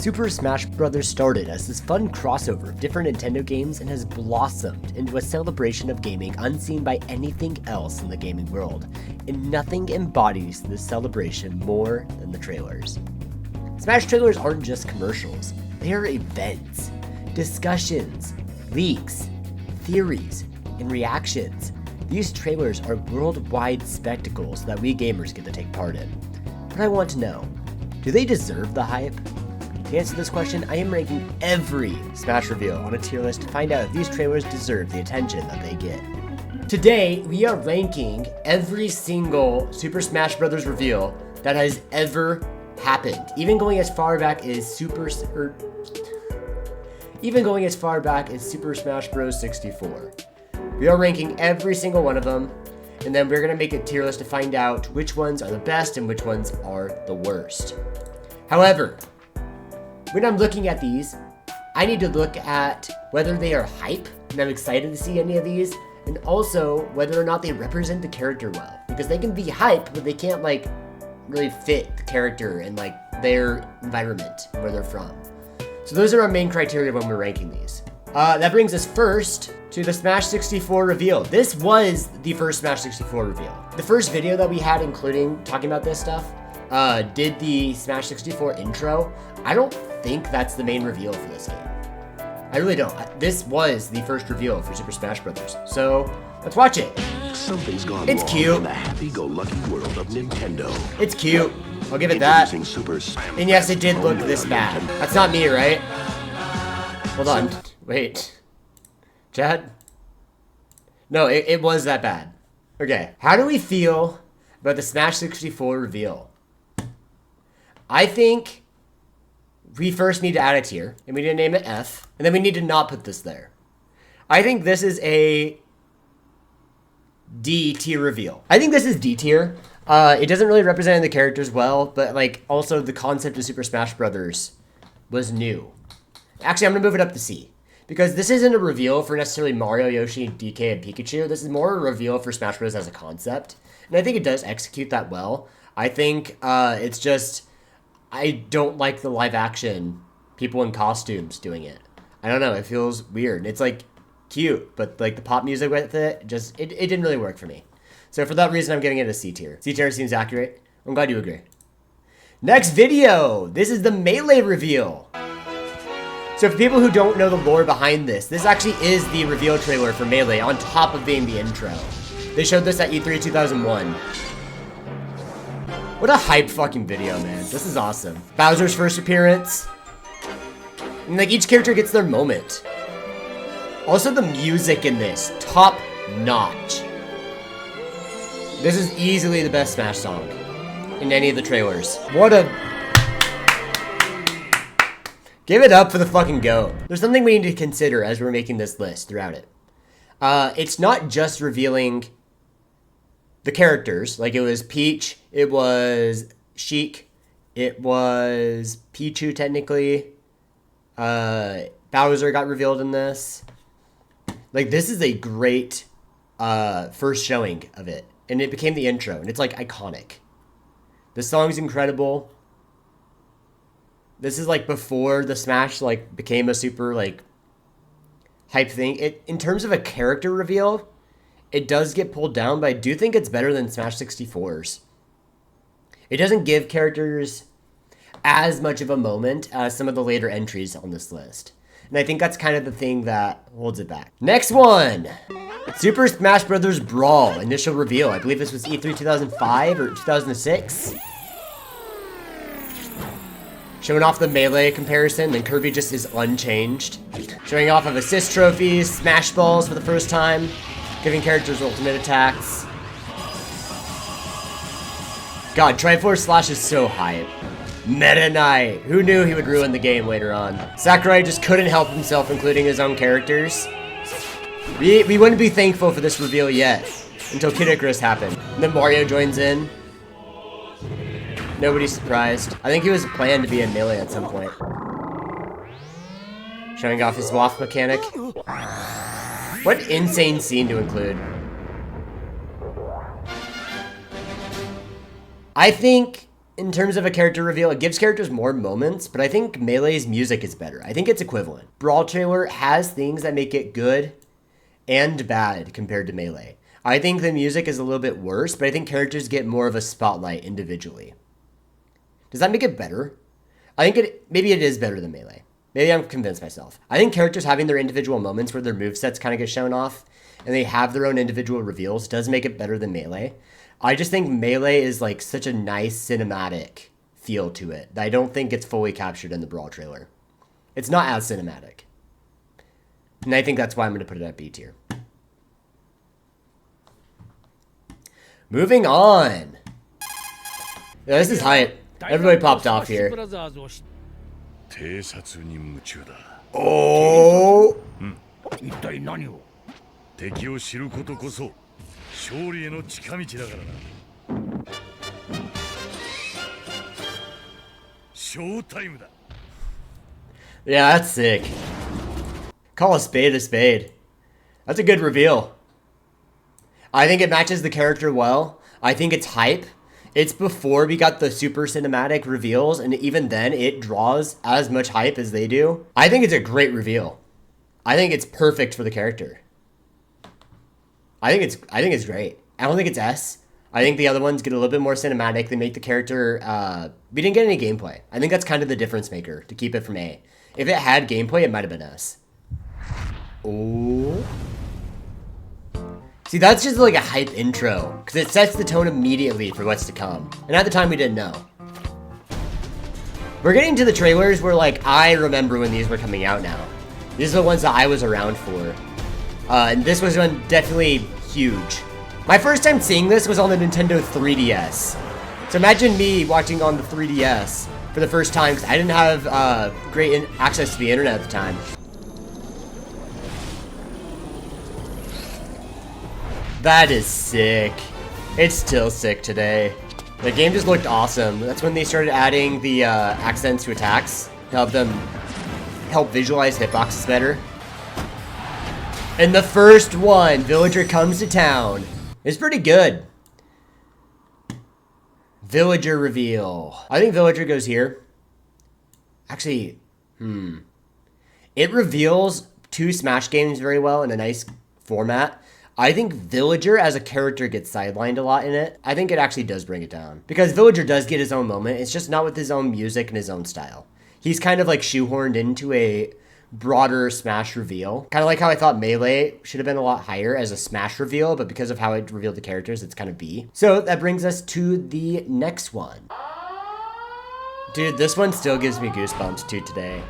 Super Smash Bros. Started as this fun crossover of different Nintendo games and has blossomed into a celebration of gaming unseen by anything else in the gaming world, and nothing embodies this celebration more than the trailers. Smash trailers aren't just commercials, they are events, discussions, leaks, theories, and reactions. These trailers are worldwide spectacles that we gamers get to take part in. But I want to know, do they deserve the hype? To answer this question, I am ranking every Smash reveal on a tier list to find out if these trailers deserve the attention that they get. Today, we are ranking every single Super Smash Bros. Reveal that has ever happened, even going as far back as Super Smash Bros. 64. We are ranking every single one of them, and then we're gonna make a tier list to find out which ones are the best and which ones are the worst. However, when I'm looking at these, I need to look at whether they are hype, and I'm excited to see any of these, and also whether or not they represent the character well. Because they can be hype, but they can't like really fit the character and like their environment, where they're from. So those are our main criteria when we're ranking these. That brings us first to the Smash 64 reveal. This was the first Smash 64 reveal. The first video that we had including talking about this stuff did the Smash 64 intro. I don't think that's the main reveal for this game. I really don't. This was the first reveal for Super Smash Bros. So let's watch it. Something's gone It's wrong cute. in the happy-go-lucky world of Nintendo. It's cute. I'll give it that. Introducing Super Smash And yes, it did look Bros. this bad. That's not me, right? Hold on. Wait. Chad? No, it was that bad. Okay. How do we feel about the Smash 64 reveal? I think we first need to add a tier, and we need to name it F, and then we need to not put this there. I think this is a D tier reveal. I think this is D tier. It doesn't really represent the characters well, but like also the concept of Super Smash Brothers was new. Actually, I'm gonna move it up to C because this isn't a reveal for necessarily Mario, Yoshi, DK, and Pikachu. This is more a reveal for Smash Bros. As a concept, and I think it does execute that well. I think it's just I don't like the live action people in costumes doing it. I don't know. It feels weird. It's like cute, but like the pop music with it, just it didn't really work for me. So for that reason, I'm giving it a C tier. C tier seems accurate. I'm glad you agree. Next video. This is the Melee reveal. So for people who don't know the lore behind this actually is the reveal trailer for Melee on top of being the intro. They showed this at E3 2001. What a hype fucking video, man. This is awesome. Bowser's first appearance. And like each character gets their moment. Also the music in this, top notch. This is easily the best Smash song in any of the trailers. What a... Give it up for the fucking GOAT. There's something we need to consider as we're making this list throughout it. It's not just revealing the characters. Like it was Peach, it was Sheik, it was Pichu technically. Bowser got revealed in this. Like this is a great first showing of it. And it became the intro, and it's like iconic. The song's incredible. This is like before the Smash like became a super like hype thing. It in terms of a character reveal, it does get pulled down, but I do think it's better than Smash 64's. It doesn't give characters as much of a moment as some of the later entries on this list. And I think that's kind of the thing that holds it back. Next one. Super Smash Bros. Brawl initial reveal. I believe this was E3 2005 or 2006. Showing off the Melee comparison, then Kirby just is unchanged. Showing off of assist trophies, Smash Balls for the first time, giving characters ultimate attacks. God, Triforce Slash is so hype. Meta Knight. Who knew he would ruin the game later on? Sakurai just couldn't help himself including his own characters. We wouldn't be thankful for this reveal yet until Kid Icarus happened. And then Mario joins in. Nobody's surprised. I think he was planned to be in Melee at some point. Showing off his waft mechanic. What insane scene to include. I think in terms of a character reveal, it gives characters more moments, but I think Melee's music is better. I think it's equivalent. Brawl trailer has things that make it good and bad compared to Melee. I think the music is a little bit worse, but I think characters get more of a spotlight individually. Does that make it better? I think maybe it is better than Melee. Maybe I'm convinced myself. I think characters having their individual moments where their movesets kind of get shown off and they have their own individual reveals does make it better than Melee. I just think Melee is like such a nice cinematic feel to it that I don't think it's fully captured in the Brawl trailer. It's not as cinematic. And I think that's why I'm going to put it at B tier. Moving on. Yeah, this is hype. Everybody popped off here. Oh! 一体何を敵を知ることこそ勝利への近道だからなショータイムだ Yeah, that's sick. Call a spade a spade. That's a good reveal. I think it matches the character well. I think it's hype. It's before we got the super cinematic reveals, and even then, it draws as much hype as they do. I think it's a great reveal. I think it's perfect for the character. I think it's great. I don't think it's S. I think the other ones get a little bit more cinematic. They make the character. We didn't get any gameplay. I think that's kind of the difference maker to keep it from A. If it had gameplay, it might have been S. Oh. See, that's just like a hype intro, because it sets the tone immediately for what's to come. And at the time, we didn't know. We're getting to the trailers where, like, I remember when these were coming out now. These are the ones that I was around for. And this was one definitely huge. My first time seeing this was on the Nintendo 3DS. So imagine me watching on the 3DS for the first time, because I didn't have great access to the internet at the time. That is sick. It's still sick today. The game just looked awesome. That's when they started adding the accents to attacks to help them visualize hitboxes better. And the first one, Villager comes to town. It's pretty good. Villager reveal. I think Villager goes here. Actually, it reveals two Smash games very well in a nice format. I think Villager as a character gets sidelined a lot in it. I think it actually does bring it down. Because Villager does get his own moment. It's just not with his own music and his own style. He's kind of like shoehorned into a broader Smash reveal. Kind of like how I thought Melee should have been a lot higher as a Smash reveal, but because of how it revealed the characters, it's kind of B. So that brings us to the next one. Dude, this one still gives me goosebumps too today.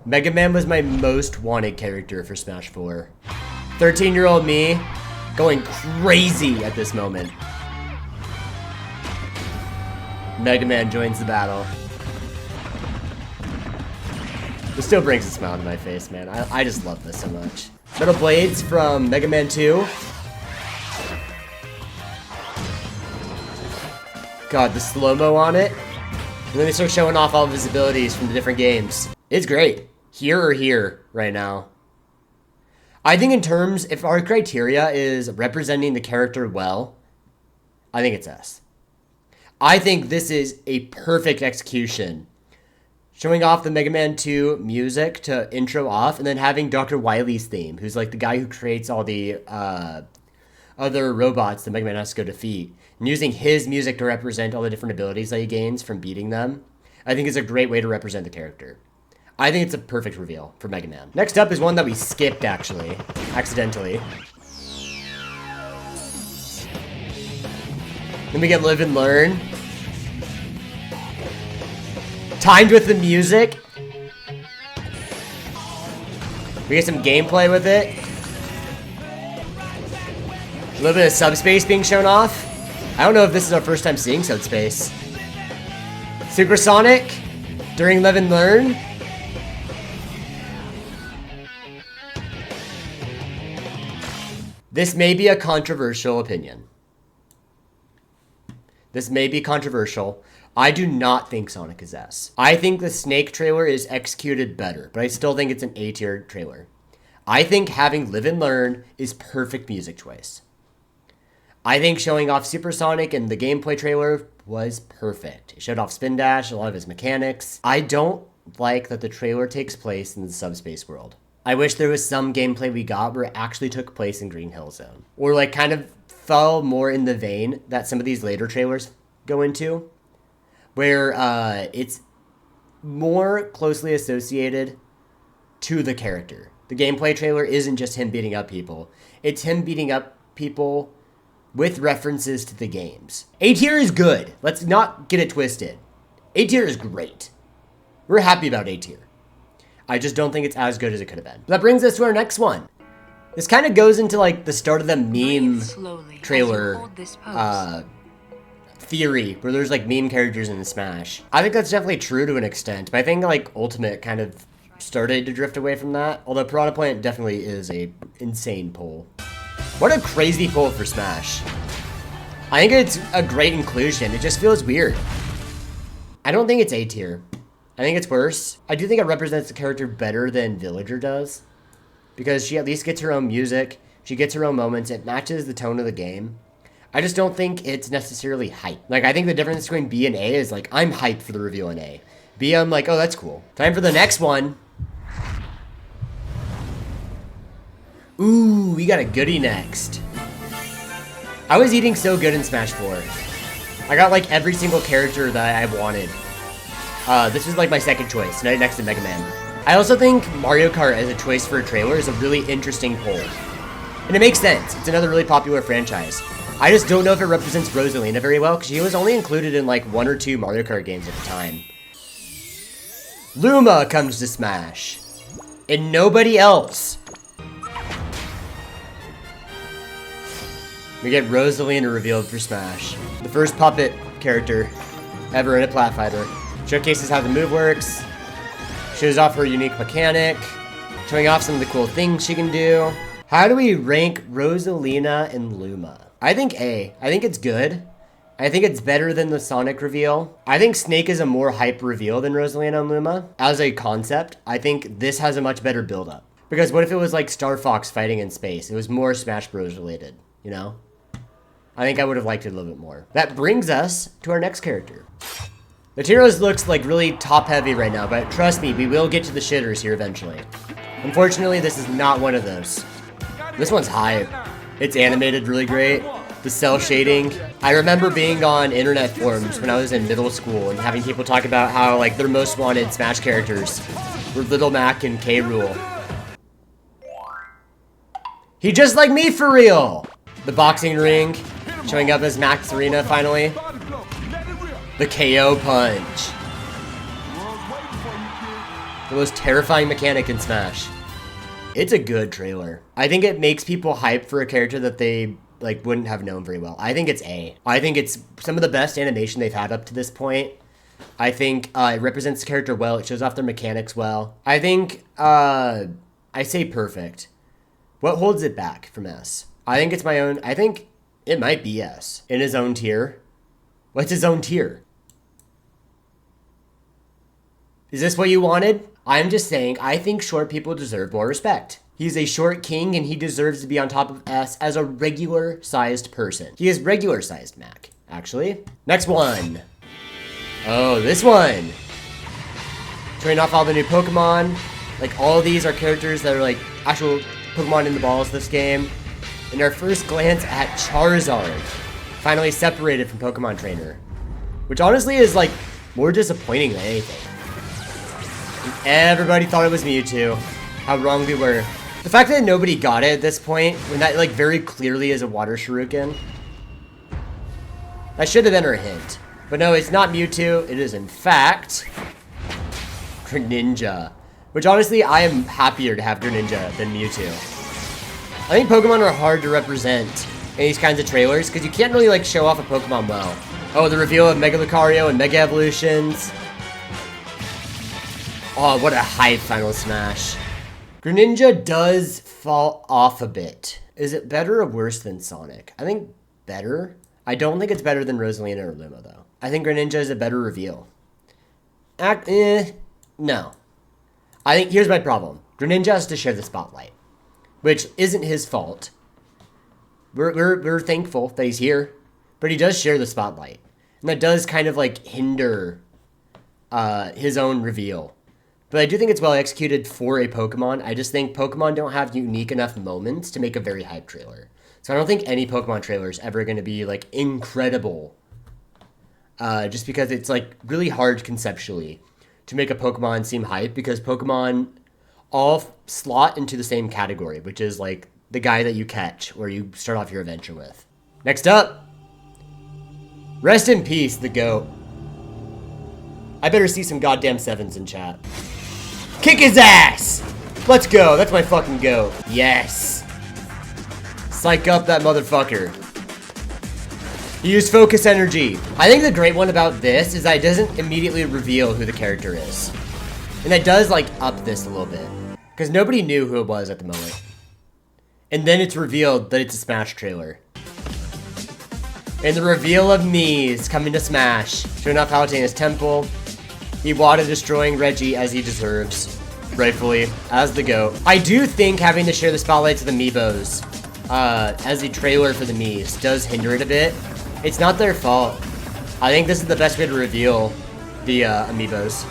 Mega Man was my most wanted character for Smash 4. 13-year-old me going crazy at this moment. Mega Man joins the battle. It still brings a smile to my face, man. I just love this so much. Metal Blades from Mega Man 2. God, the slow-mo on it. And then they start showing off all of his abilities from the different games. It's great. Here or here right now. I think in terms, if our criteria is representing the character well, I think it's S. I think this is a perfect execution. Showing off the Mega Man 2 music to intro off, and then having Dr. Wily's theme, who's like the guy who creates all the other robots that Mega Man has to go defeat, and using his music to represent all the different abilities that he gains from beating them, I think is a great way to represent the character. I think it's a perfect reveal for Mega Man. Next up is one that we skipped, actually, accidentally. Then we get Live and Learn. Timed with the music. We get some gameplay with it. A little bit of Subspace being shown off. I don't know if this is our first time seeing Subspace. Supersonic during Live and Learn. This may be a controversial opinion. This may be controversial. I do not think Sonic is S. I think the Snake trailer is executed better, but I still think it's an A tier trailer. I think having Live and Learn is perfect music choice. I think showing off Supersonic in the gameplay trailer was perfect. It showed off Spin Dash, a lot of his mechanics. I don't like that the trailer takes place in the subspace world. I wish there was some gameplay we got where it actually took place in Green Hill Zone. Or like kind of fell more in the vein that some of these later trailers go into, where it's more closely associated to the character. The gameplay trailer isn't just him beating up people. It's him beating up people with references to the games. A tier is good. Let's not get it twisted. A tier is great. We're happy about A tier. I just don't think it's as good as it could have been. That brings us to our next one. This kind of goes into like the start of the meme trailer theory, where there's like meme characters in Smash. I think that's definitely true to an extent, but I think like Ultimate kind of started to drift away from that. Although Piranha Plant definitely is a insane pull. What a crazy pull for Smash. I think it's a great inclusion. It just feels weird. I don't think it's A tier. I think it's worse. I do think it represents the character better than Villager does, because she at least gets her own music. She gets her own moments. It matches the tone of the game. I just don't think it's necessarily hype. Like, I think the difference between B and A is like, I'm hyped for the reveal in A. B, I'm like, oh, that's cool. Time for the next one. Ooh, we got a goodie next. I was eating so good in Smash 4. I got like every single character that I wanted. This was like my second choice, next to Mega Man. I also think Mario Kart as a choice for a trailer is a really interesting poll. And it makes sense. It's another really popular franchise. I just don't know if it represents Rosalina very well, because she was only included in like 1 or 2 Mario Kart games at the time. Luma comes to Smash. And nobody else. We get Rosalina revealed for Smash. The first puppet character ever in a Plat Fighter. Showcases how the move works. Shows off her unique mechanic. Showing off some of the cool things she can do. How do we rank Rosalina and Luma? I think A. I think it's good. I think it's better than the Sonic reveal. I think Snake is a more hype reveal than Rosalina and Luma. As a concept, I think this has a much better build-up. Because what if it was like Star Fox fighting in space? It was more Smash Bros. Related, you know? I think I would have liked it a little bit more. That brings us to our next character. The tier list looks like really top-heavy right now, but trust me, we will get to the shitters here eventually. Unfortunately, this is not one of those. This one's hype. It's animated really great. The cell shading. I remember being on internet forums when I was in middle school and having people talk about how like their most wanted Smash characters were Little Mac and K. Rool. He just like me for real! The boxing ring, showing up as Max Arena finally. The KO punch. The most terrifying mechanic in Smash. It's a good trailer. I think it makes people hype for a character that they like wouldn't have known very well. I think it's A. I think it's some of the best animation they've had up to this point. I think it represents the character well. It shows off their mechanics well. I think I say perfect. What holds it back from S? I think it's my own. I think it might be S in his own tier. What's his own tier? Is this what you wanted? I'm just saying, I think short people deserve more respect. He's a short king and he deserves to be on top of S as a regular-sized person. He is regular-sized Mac, actually. Next one. Oh, this one. Showing off all the new Pokemon. Like, all of these are characters that are like actual Pokemon in the balls this game. And our first glance at Charizard. Finally separated from Pokemon Trainer. Which honestly is like more disappointing than anything. Everybody thought it was Mewtwo. How wrong we were. The fact that nobody got it at this point, when that like very clearly is a Water Shuriken. That should have been our hint. But no, it's not Mewtwo. It is in fact Greninja. Which honestly, I am happier to have Greninja than Mewtwo. I think Pokemon are hard to represent in these kinds of trailers because you can't really like show off a Pokemon well. Oh, the reveal of Mega Lucario and Mega Evolutions. Oh, what a hype Final Smash. Greninja does fall off a bit. Is it better or worse than Sonic? I think better. I don't think it's better than Rosalina or Luma, though. I think Greninja is a better reveal. No. I think, here's my problem. Greninja has to share the spotlight, which isn't his fault. We're thankful that he's here, but he does share the spotlight, and that does kind of like hinder his own reveal. But I do think it's well executed for a Pokemon. I just think Pokemon don't have unique enough moments to make a very hype trailer. So I don't think any Pokemon trailer is ever going to be like incredible. Just because it's like really hard conceptually to make a Pokemon seem hype, because Pokemon all slot into the same category, which is like the guy that you catch or you start off your adventure with. Next up, rest in peace, the GOAT. I better see some goddamn sevens in chat. Kick his ass! Let's go, that's my fucking GOAT. Yes. Psych up that motherfucker. He used focus energy. I think the great one about this is that it doesn't immediately reveal who the character is. And that does like up this a little bit, because nobody knew who it was at the moment. And then it's revealed that it's a Smash trailer. And the reveal of Mies coming to Smash, showing off Palutena's temple, Iwata destroying Reggie as he deserves, rightfully, as the GOAT. I do think having to share the spotlights with Amiibos as a trailer for the Mies does hinder it a bit. It's not their fault. I think this is the best way to reveal the Amiibos.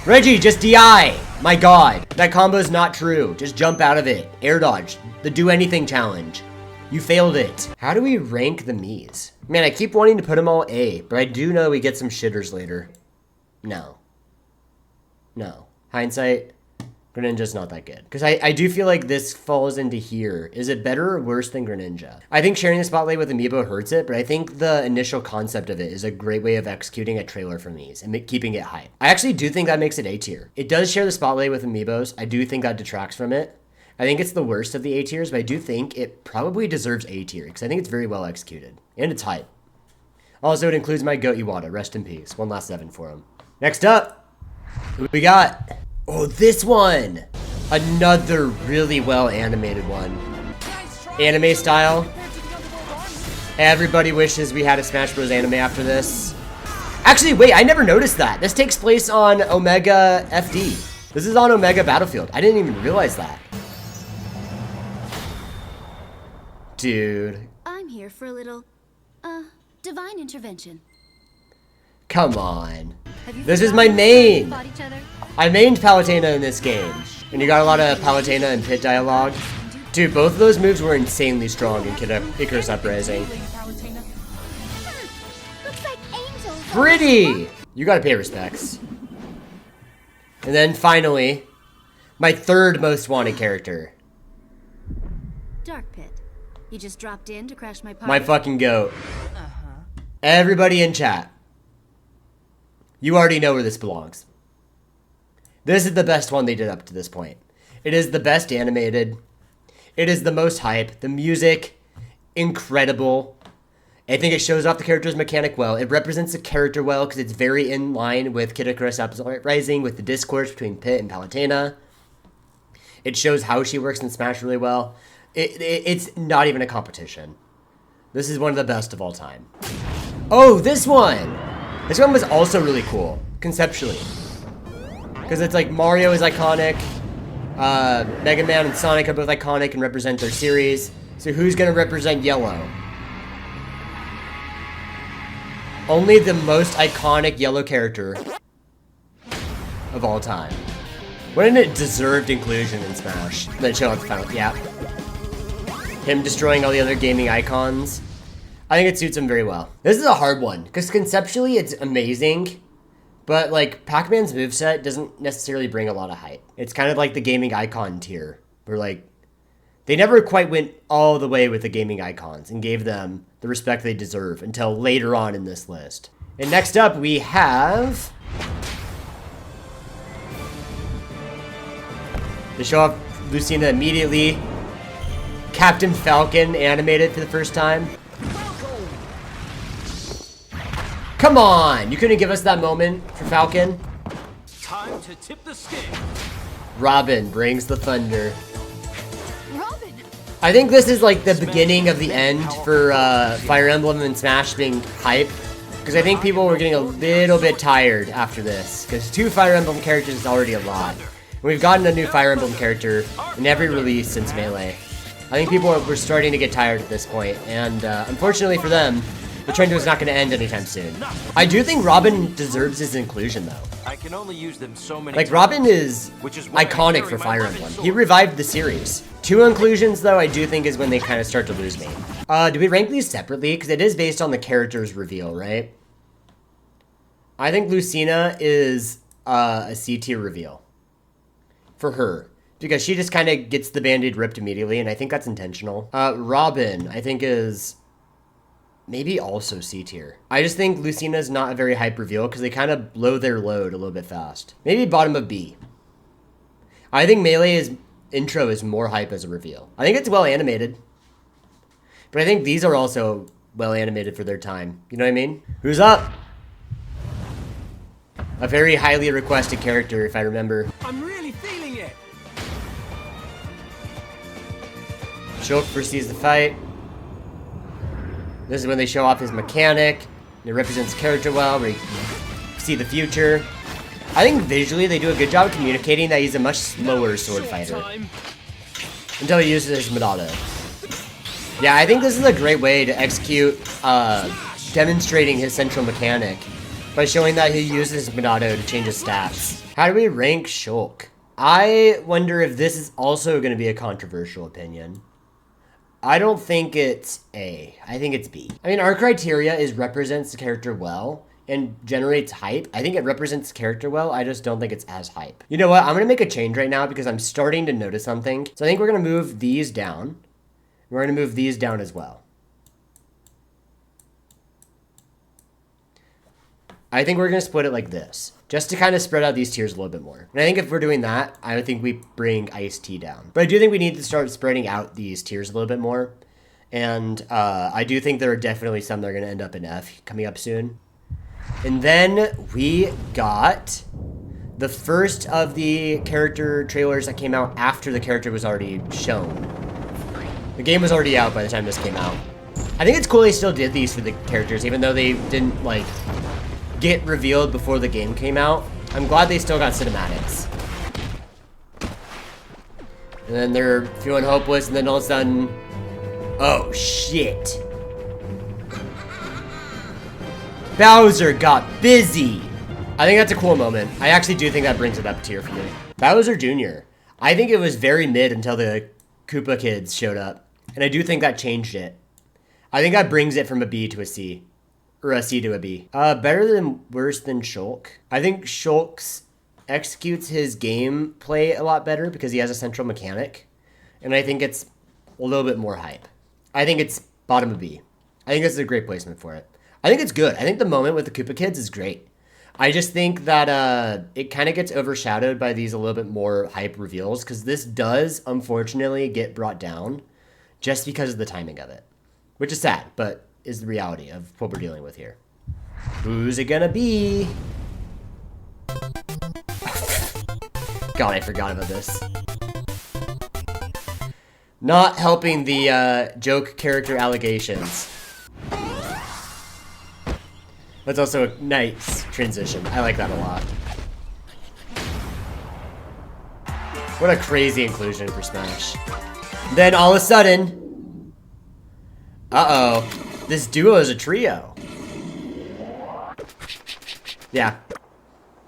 Reggie, just DI! My god, that combo's not true. Just jump out of it. Air dodge. The do anything challenge. You failed it. How do we rank the Mies? Man, I keep wanting to put them all A, but I do know we get some shitters later. No. No. Hindsight, Greninja's not that good. Because I do feel like this falls into here. Is it better or worse than Greninja? I think sharing the spotlight with Amiibo hurts it, but I think the initial concept of it is a great way of executing a trailer for Mies and keeping it hype. I actually do think that makes it A tier. It does share the spotlight with Amiibos. I do think that detracts from it. I think it's the worst of the A tiers, but I do think it probably deserves A tier because I think it's very well executed. And it's hype. Also, it includes my GOAT Iwata. Rest in peace. One last 7 for him. Next up, who we got? Oh, this one! Another really well animated one. Anime style. Everybody wishes we had a Smash Bros. Anime after this. Actually, wait, I never noticed that. This takes place on Omega FD. This is on Omega Battlefield. I didn't even realize that. Dude. I'm here for a little, divine intervention. Come on. Have you This is forgotten my how we main. fought each other? I mained Palutena in this game. And you got a lot of Palutena and Pit dialogue. Dude, both of those moves were insanely strong in Icarus Uprising. Looks like angels. Pretty! You gotta pay respects. And then finally, my third most wanted character. Dark Pit. You just dropped in to crash my party. My fucking GOAT. Everybody in chat. You already know where this belongs. This is the best one they did up to this point. It is the best animated. It is the most hype. The music, incredible. I think it shows off the character's mechanic well. It represents the character well because it's very in line with Kid Icarus Uprising, with the discourse between Pit and Palutena. It shows how she works in Smash really well. It's not even a competition. This is one of the best of all time. Oh, this one! This one was also really cool, conceptually. Because it's like Mario is iconic, Mega Man and Sonic are both iconic and represent their series. So who's gonna represent Yellow? Only the most iconic Yellow character of all time. Wouldn't it deserved inclusion in Smash? Then show up the final, yeah. Him destroying all the other gaming icons. I think it suits him very well. This is a hard one, because conceptually it's amazing, but like Pac-Man's moveset doesn't necessarily bring a lot of hype. It's kind of like the gaming icon tier, where like, they never quite went all the way with the gaming icons and gave them the respect they deserve until later on in this list. And next up we have... to show off Lucina immediately. Captain Falcon animated for the first time. Come on! You couldn't give us that moment for Falcon? Time to tip the scale. Robin brings the thunder. Robin. I think this is like the beginning of the end for Fire Emblem and Smash being hype. Because I think people were getting a little bit tired after this. Because 2 Fire Emblem characters is already a lot. And we've gotten a new Fire Emblem character in every release since Melee. I think people were starting to get tired at this point, and unfortunately for them, the trend was not going to end anytime soon. I do think Robin deserves his inclusion, though. I can only use them so many Like, times, Robin is which is why I iconic carry for my Fire weapon Emblem. sword. He revived the series. 2 inclusions, though, I do think is when they kind of start to lose me. Do we rank these separately? Because it is based on the character's reveal, right? I think Lucina is a C tier reveal for her. Because she just kind of gets the band-aid ripped immediately, and I think that's intentional. Robin, I think, is maybe also C tier. I just think Lucina's not a very hype reveal because they kind of blow their load a little bit fast. Maybe bottom of B. I think Melee's intro is more hype as a reveal. I think it's well animated. But I think these are also well animated for their time. You know what I mean? Who's up? A very highly requested character, if I remember. I'm really feeling it. Shulk foresees the fight. This is when they show off his mechanic. It represents character well, where you can see the future. I think visually they do a good job of communicating that he's a much slower sword fighter. Until he uses his Monado. Yeah, I think this is a great way to execute demonstrating his central mechanic by showing that he uses his Monado to change his stats. How do we rank Shulk? I wonder if this is also going to be a controversial opinion. I don't think it's A. I think it's B. I mean, our criteria is represents the character well and generates hype. I think it represents the character well. I just don't think it's as hype. You know what? I'm going to make a change right now because I'm starting to notice something. So I think we're going to move these down. We're going to move these down as well. I think we're going to split it like this, just to kind of spread out these tiers a little bit more. And I think if we're doing that, I think we bring Ice-T down. But I do think we need to start spreading out these tiers a little bit more. And I do think there are definitely some that are going to end up in F coming up soon. And then we got the first of the character trailers that came out after the character was already shown. The game was already out by the time this came out. I think it's cool they still did these for the characters, even though they didn't, like, get revealed before the game came out. I'm glad they still got cinematics. And then they're feeling hopeless, and then all of a sudden, oh shit. Bowser got busy. I think that's a cool moment. I actually do think that brings it up a tier for me. Bowser Jr. I think it was very mid until the Koopa kids showed up. And I do think that changed it. I think that brings it from a B to a C. Or a C to a B. Better than, worse than Shulk. I think Shulk's executes his gameplay a lot better because he has a central mechanic. And I think it's a little bit more hype. I think it's bottom of B. I think this is a great placement for it. I think it's good. I think the moment with the Koopa kids is great. I just think that it kind of gets overshadowed by these a little bit more hype reveals because this does, unfortunately, get brought down just because of the timing of it. Which is sad, but is the reality of what we're dealing with here. Who's it gonna be? God, I forgot about this. Not helping the joke character allegations. That's also a nice transition. I like that a lot. What a crazy inclusion for Smash. Then all of a sudden, uh-oh, this duo is a trio. Yeah,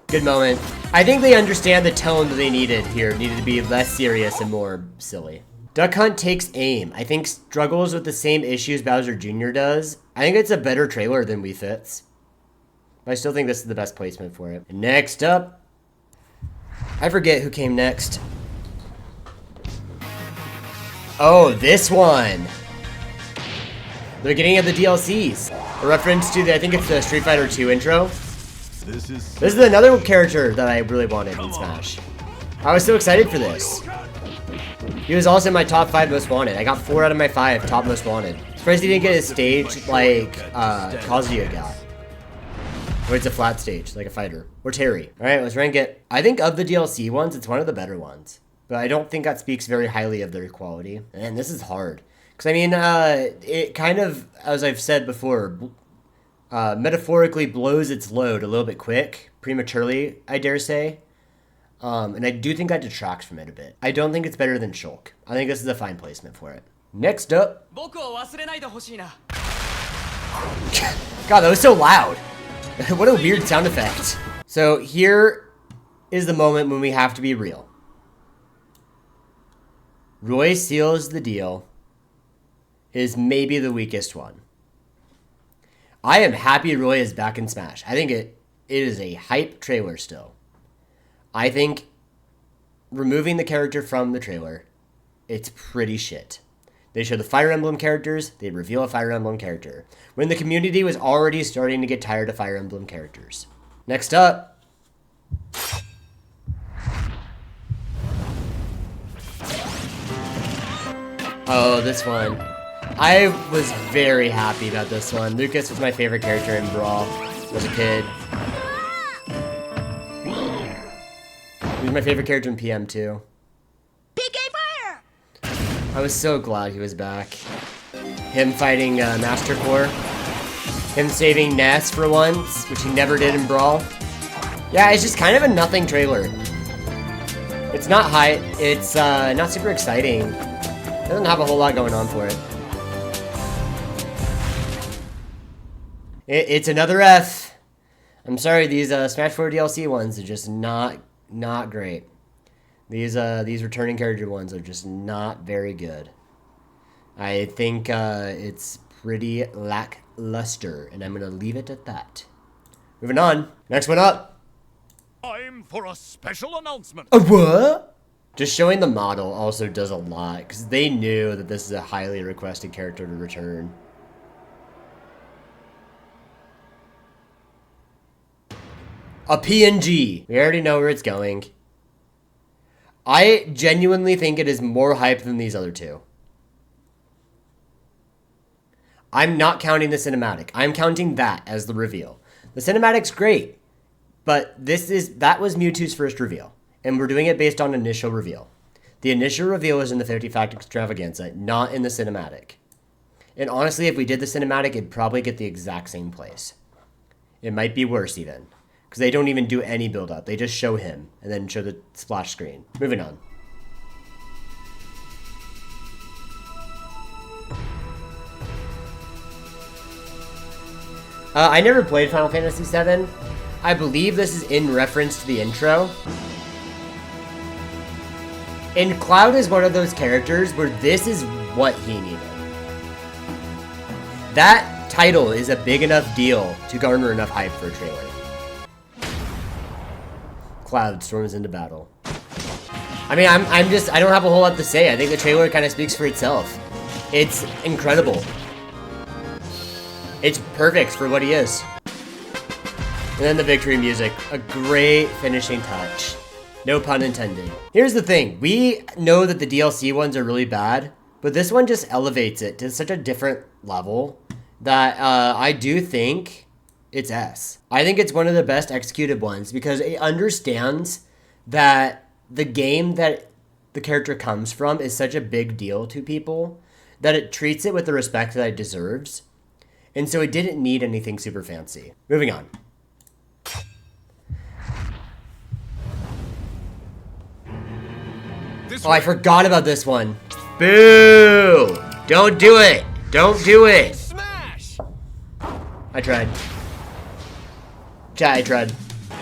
good moment. I think they understand the tone that they needed here. Needed to be less serious and more silly. Duck Hunt takes aim. I think struggles with the same issues Bowser Jr. does. I think it's a better trailer than Wii Fits. But I still think this is the best placement for it. And next up, I forget who came next. Oh, this one. The beginning of the DLCs. A reference to the, I think it's the Street Fighter 2 intro. This is another character that I really wanted in Smash. I was so excited for this. He was also in my top 5 most wanted. I got 4 out of my 5 top most wanted. Surprised he didn't get a stage like Kazuya got. Or it's a flat stage, like a fighter. Or Terry. Alright, let's rank it. I think of the DLC ones, it's one of the better ones. But I don't think that speaks very highly of their quality. And this is hard. Because, I mean, it kind of, as I've said before, metaphorically blows its load a little bit quick. Prematurely, I dare say. And I do think that detracts from it a bit. I don't think it's better than Shulk. I think this is a fine placement for it. Next up. 僕を忘れないでほしいな。 God, that was so loud. What a weird sound effect. So here is the moment when we have to be real. Roy seals the deal is maybe the weakest one. I am happy Roy is back in Smash. I think it is a hype trailer still. I think removing the character from the trailer, it's pretty shit. They show the Fire Emblem characters, they reveal a Fire Emblem character, when the community was already starting to get tired of Fire Emblem characters. Next up. Oh, this one. I was very happy about this one. Lucas was my favorite character in Brawl as a kid. He was my favorite character in PM too. PK Fire! I was so glad he was back. Him fighting Master Core. Him saving Ness for once, which he never did in Brawl. Yeah, it's just kind of a nothing trailer. It's not hype. It's not super exciting. It doesn't have a whole lot going on for it. It's another F. I'm sorry, these Smash 4 DLC ones are just not great. These returning character ones are just not very good. I think it's pretty lackluster, and I'm gonna leave it at that. Moving on. Next one up. Time for a special announcement. A what? Just showing the model also does a lot, because they knew that this is a highly requested character to return. A PNG. We already know where it's going. I genuinely think it is more hype than these other two. I'm not counting the cinematic. I'm counting that as the reveal. The cinematic's great, but that was Mewtwo's first reveal, and we're doing it based on initial reveal. The initial reveal is in the 50 Fact Extravaganza, not in the cinematic. And honestly, if we did the cinematic, it'd probably get the exact same place. It might be worse even, because they don't even do any build-up. They just show him, and then show the splash screen. Moving on. I never played Final Fantasy VII. I believe this is in reference to the intro. And Cloud is one of those characters where this is what he needed. That title is a big enough deal to garner enough hype for a trailer. Cloud storms into battle. I mean, I don't have a whole lot to say. I think the trailer kind of speaks for itself. It's incredible. It's perfect for what he is. And then the victory music, a great finishing touch. No pun intended. Here's the thing, we know that the DLC ones are really bad, but this one just elevates it to such a different level that I do think it's S. I think it's one of the best executed ones because it understands that the game that the character comes from is such a big deal to people that it treats it with the respect that it deserves. And so it didn't need anything super fancy. Moving on. Oh, I forgot about this one. Boo! Don't do it! Don't do it! Smash! I tried. Chat, I tried.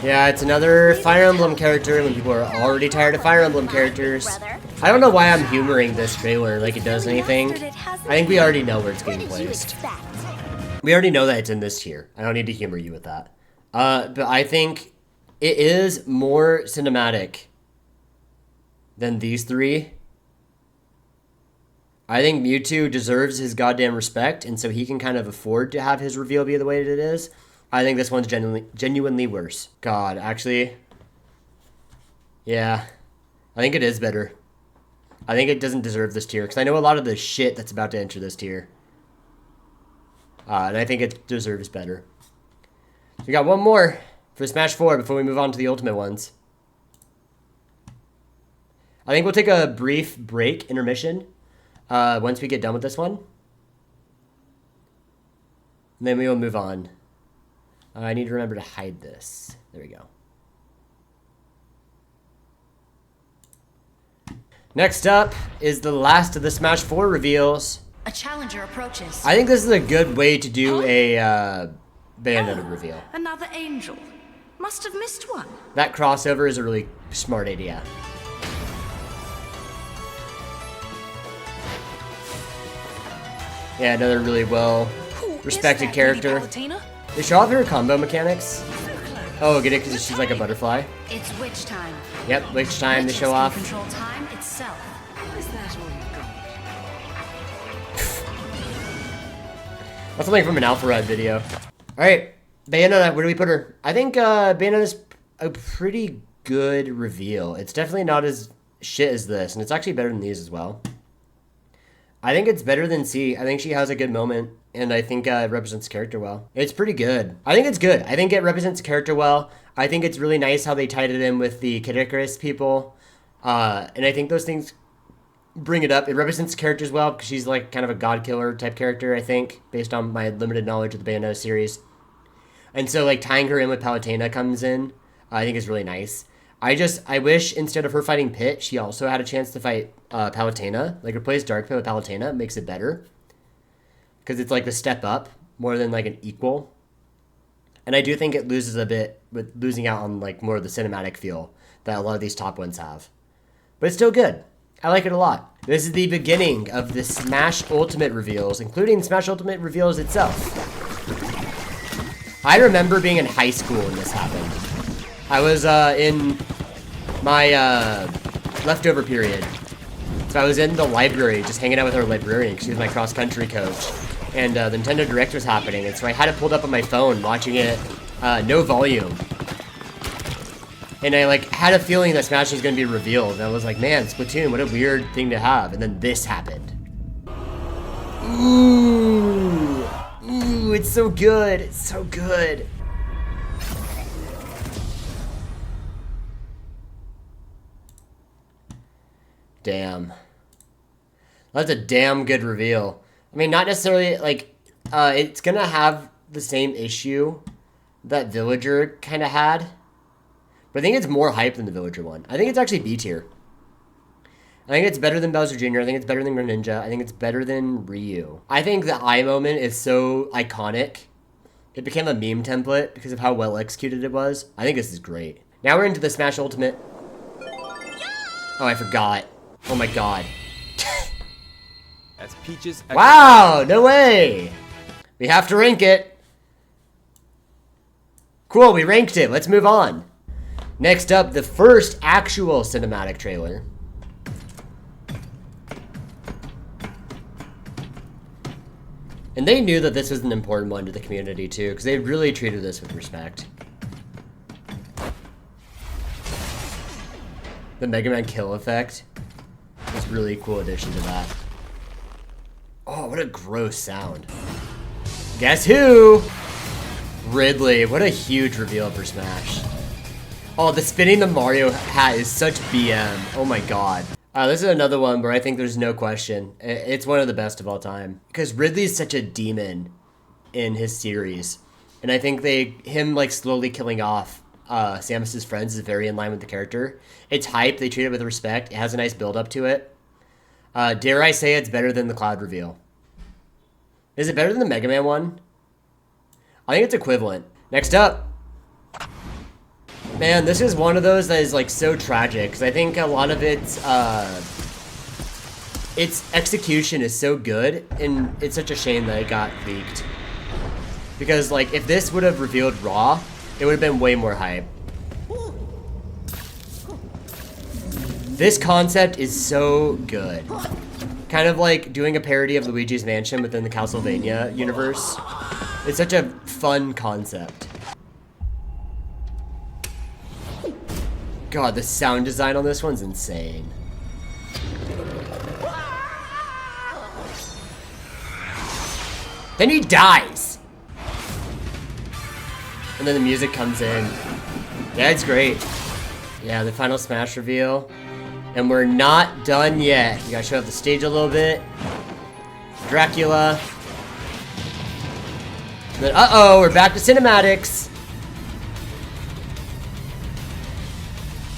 Yeah, it's another Fire Emblem character when people are already tired of Fire Emblem characters. I don't know why I'm humoring this trailer like it does anything. I think we already know where it's getting placed. We already know that it's in this tier. I don't need to humor you with that. But I think it is more cinematic than these three. I think Mewtwo deserves his goddamn respect, and so he can kind of afford to have his reveal be the way that it is. I think this one's genuinely worse. God, actually. Yeah. I think it is better. I think it doesn't deserve this tier, because I know a lot of the shit that's about to enter this tier. And I think it deserves better. So we got one more for Smash 4 before we move on to the ultimate ones. I think we'll take a brief break, intermission, once we get done with this one. And then we will move on. I need to remember to hide this. There we go. Next up is the last of the Smash 4 reveals. A challenger approaches. I think this is a good way to do a Bayonetta reveal. Another angel. Must have missed one. That crossover is a really smart idea. Yeah, another really well respected character. They show off her combo mechanics. Oh, get it? Because she's like a butterfly. It's witch time. Yep, witch time they Witches show can off. Control time itself. Is that all you got? That's something from an Alpha Ride video. Alright, Bayonetta, where do we put her? I think Bayonetta's a pretty good reveal. It's definitely not as shit as this, and it's actually better than these as well. I think it's better than C. I think she has a good moment, and I think it represents the character well. It's pretty good. I think it's good. I think it represents the character well. I think it's really nice how they tied it in with the Kid Icarus people. And I think those things bring it up. It represents the characters well, because she's like kind of a god killer type character, I think, based on my limited knowledge of the Bayonetta series. And so like tying her in with Palutena comes in, I think is really nice. I wish instead of her fighting Pit, she also had a chance to fight Palutena. Like replace Dark Pit with Palutena, makes it better. Because it's like the step up more than like an equal. And I do think it loses a bit with losing out on like more of the cinematic feel that a lot of these top ones have. But it's still good. I like it a lot. This is the beginning of the Smash Ultimate reveals, including Smash Ultimate reveals itself. I remember being in high school when this happened. I was in my leftover period. So I was in the library just hanging out with our librarian because she was my cross-country coach. And the Nintendo Direct was happening, and so I had it pulled up on my phone watching it no volume. And I like had a feeling that Smash was going to be revealed. And I was like, man, Splatoon, what a weird thing to have. And then this happened. Ooh. Ooh, it's so good. It's so good. Damn. That's a damn good reveal. I mean, not necessarily, like, it's gonna have the same issue that Villager kind of had. But I think it's more hype than the Villager one. I think it's actually B tier. I think it's better than Bowser Jr. I think it's better than Greninja. I think it's better than Ryu. I think the eye moment is so iconic. It became a meme template because of how well executed it was. I think this is great. Now we're into the Smash Ultimate. Oh, I forgot. Oh my god. That's Peach's. Wow, no way. We have to rank it. Cool, we ranked it. Let's move on. Next up, the first actual cinematic trailer. And they knew that this was an important one to the community too, because they really treated this with respect. The Mega Man kill effect is a really cool addition to that. Oh, what a gross sound. Guess who? Ridley. What a huge reveal for Smash. Oh, the spinning the Mario hat is such BM. Oh my god. This is another one where I think there's no question. It's one of the best of all time. Because Ridley's such a demon in his series. And I think him like slowly killing off Samus's friends is very in line with the character. It's hype. They treat it with respect. It has a nice build up to it. Dare I say it's better than the Cloud reveal? Is it better than the Mega Man one? I think it's equivalent. Next up. Man, this is one of those that is like so tragic because I think a lot of its execution is so good, and it's such a shame that it got leaked. Because like if this would have revealed Raw, it would have been way more hype. This concept is so good. Kind of like doing a parody of Luigi's Mansion within the Castlevania universe. It's such a fun concept. God, the sound design on this one's insane. Then he dies! And then the music comes in. Yeah, it's great. Yeah, the final Smash reveal. And we're not done yet. You gotta show up the stage a little bit. Dracula. And then, uh-oh, we're back to cinematics.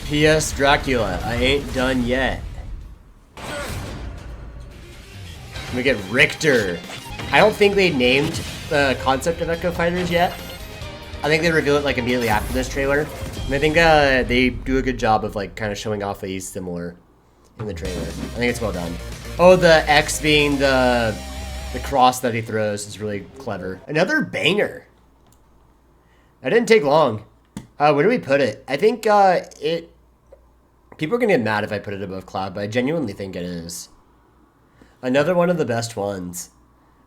P.S. Dracula, I ain't done yet. We get Richter. I don't think they named the concept of Echo Fighters yet. I think they reveal it like immediately after this trailer. And I think they do a good job of like kind of showing off that he's similar in the trailer. I think it's well done. Oh, the X being the cross that he throws is really clever. Another banger. That didn't take long. Where do we put it? I think people are gonna get mad if I put it above Cloud, but I genuinely think it is. Another one of the best ones.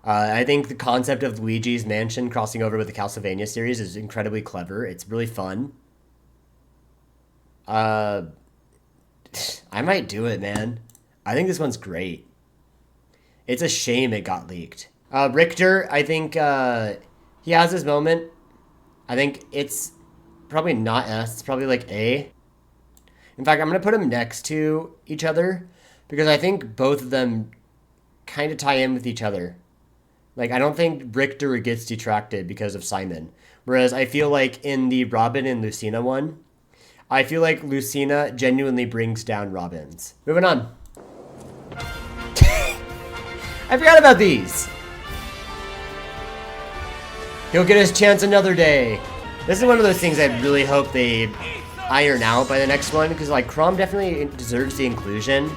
I think the concept of Luigi's Mansion crossing over with the Castlevania series is incredibly clever. It's really fun. I might do it, man. I think this one's great. It's a shame it got leaked. Richter, I think he has his moment. I think it's probably not S. It's probably like A. In fact, I'm going to put them next to each other because I think both of them kind of tie in with each other. Like, I don't think Richter gets detracted because of Simon. Whereas I feel like in the Robin and Lucina one, I feel like Lucina genuinely brings down Robin's. Moving on. I forgot about these. He'll get his chance another day. This is one of those things I really hope they iron out by the next one, because like Chrom definitely deserves the inclusion.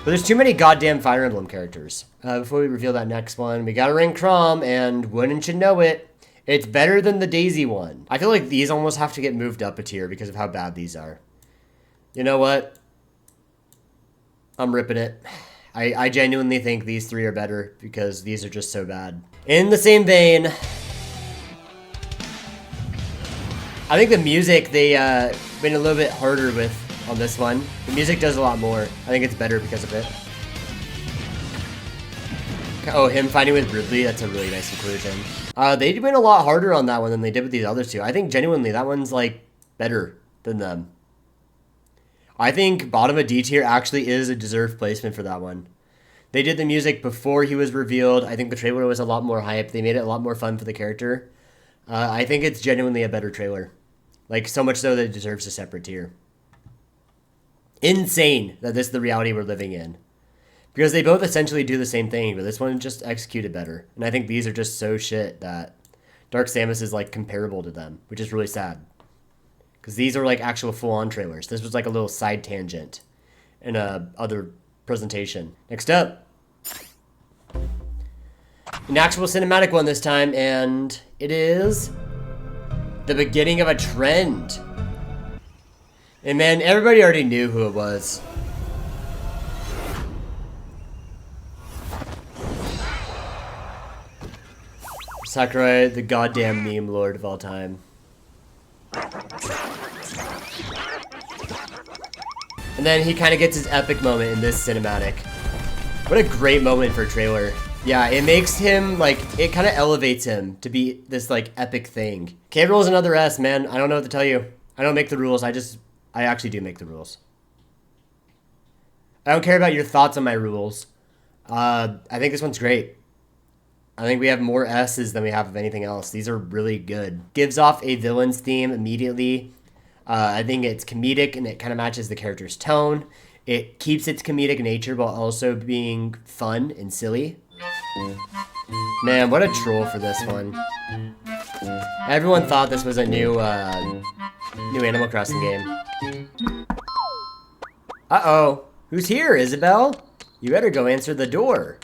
But there's too many goddamn Fire Emblem characters. Before we reveal that next one, we gotta rank Chrom, and wouldn't you know it, it's better than the Daisy one. I feel like these almost have to get moved up a tier because of how bad these are. You know what? I'm ripping it. I genuinely think these three are better because these are just so bad. In the same vein, I think the music they been a little bit harder with on this one. The music does a lot more. I think it's better because of it. Oh, him fighting with Ridley, that's a really nice inclusion. They went a lot harder on that one than they did with these other two. I think genuinely that one's like better than them. I think bottom of D tier actually is a deserved placement for that one. They did the music before he was revealed. I think the trailer was a lot more hype. They made it a lot more fun for the character. I think it's genuinely a better trailer. Like, so much so that it deserves a separate tier. Insane that this is the reality we're living in. Because they both essentially do the same thing, but this one just executed better. And I think these are just so shit that Dark Samus is like comparable to them, which is really sad. Because these are like actual full-on trailers. This was like a little side tangent in a other presentation. Next up, an actual cinematic one this time, and it is the beginning of a trend. And man, everybody already knew who it was. Sakurai, the goddamn meme lord of all time. And then he kind of gets his epic moment in this cinematic. What a great moment for a trailer. Yeah, it makes him, like, it kind of elevates him to be this, like, epic thing. K-Rool is another S, man. I don't know what to tell you. I don't make the rules. I actually do make the rules. I don't care about your thoughts on my rules. I think this one's great. I think we have more S's than we have of anything else. These are really good. Gives off a villain's theme immediately. I think it's comedic and it kind of matches the character's tone. It keeps its comedic nature while also being fun and silly. Man, what a troll for this one. Everyone thought this was a new Animal Crossing game. Uh-oh. Who's here, Isabelle? You better go answer the door.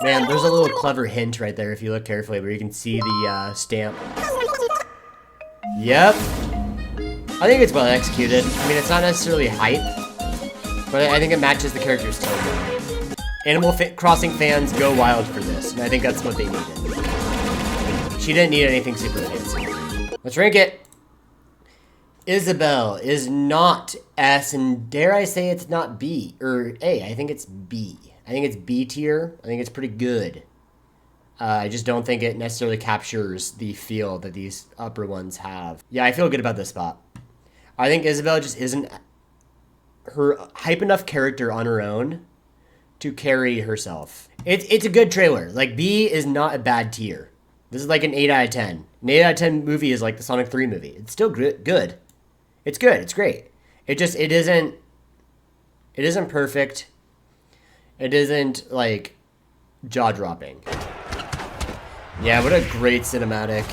Man, there's a little clever hint right there if you look carefully where you can see the stamp. Yep. I think it's well executed. I mean, it's not necessarily hype, but I think it matches the character's tone. Animal Crossing fans go wild for this, and I think that's what they needed. She didn't need anything super fancy. Let's rank it. Isabelle is not S, and dare I say it's not B, or A. I think it's B. I think it's B tier. I think it's pretty good. I just don't think it necessarily captures the feel that these upper ones have. Yeah, I feel good about this spot. I think Isabelle just isn't her hype enough character on her own to carry herself. It's a good trailer. Like, B is not a bad tier. This is like an 8 out of 10. An 8 out of 10 movie is like the Sonic 3 movie. It's still good. It's good. It's great. It isn't perfect. It isn't, like, jaw-dropping. Yeah, what a great cinematic.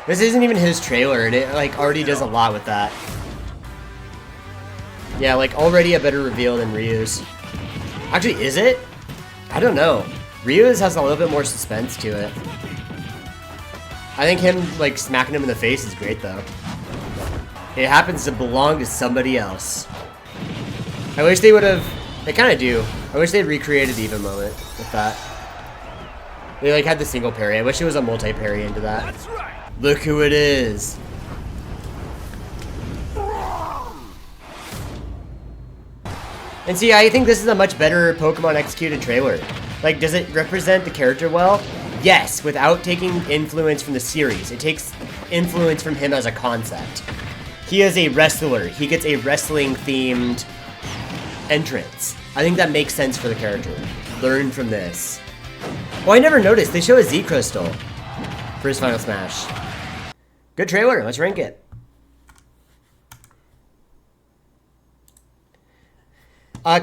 This isn't even his trailer, and it, like, already does a lot with that. Yeah, like, already a better reveal than Ryu's. Actually, is it? I don't know. Ryu's has a little bit more suspense to it. I think him, like, smacking him in the face is great, though. It happens to belong to somebody else. I wish they would have... They kind of do. I wish they'd recreated the even moment with that. They, like, had the single parry. I wish it was a multi-parry into that. That's right. Look who it is. And see, I think this is a much better Pokemon executed trailer. Like, does it represent the character well? Yes, without taking influence from the series. It takes influence from him as a concept. He is a wrestler. He gets a wrestling-themed entrance. I think that makes sense for the character. Learn from this. Oh, I never noticed. They show a Z Crystal for his Final Smash. Good trailer. Let's rank it.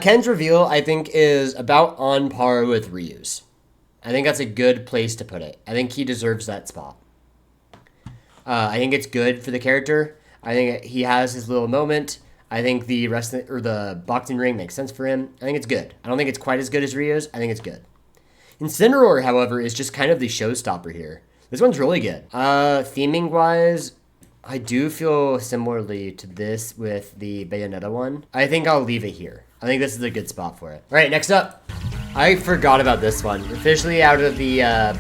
Ken's reveal, I think, is about on par with Ryu's. I think that's a good place to put it. I think he deserves that spot. I think it's good for the character. I think he has his little moment. I think the wrestling or the boxing ring makes sense for him. I think it's good. I don't think it's quite as good as Ryu's. I think it's good. Incineroar, however, is just kind of the showstopper here. This one's really good. Theming-wise, I do feel similarly to this with the Bayonetta one. I think I'll leave it here. I think this is a good spot for it. All right, next up. I forgot about this one. Officially out of the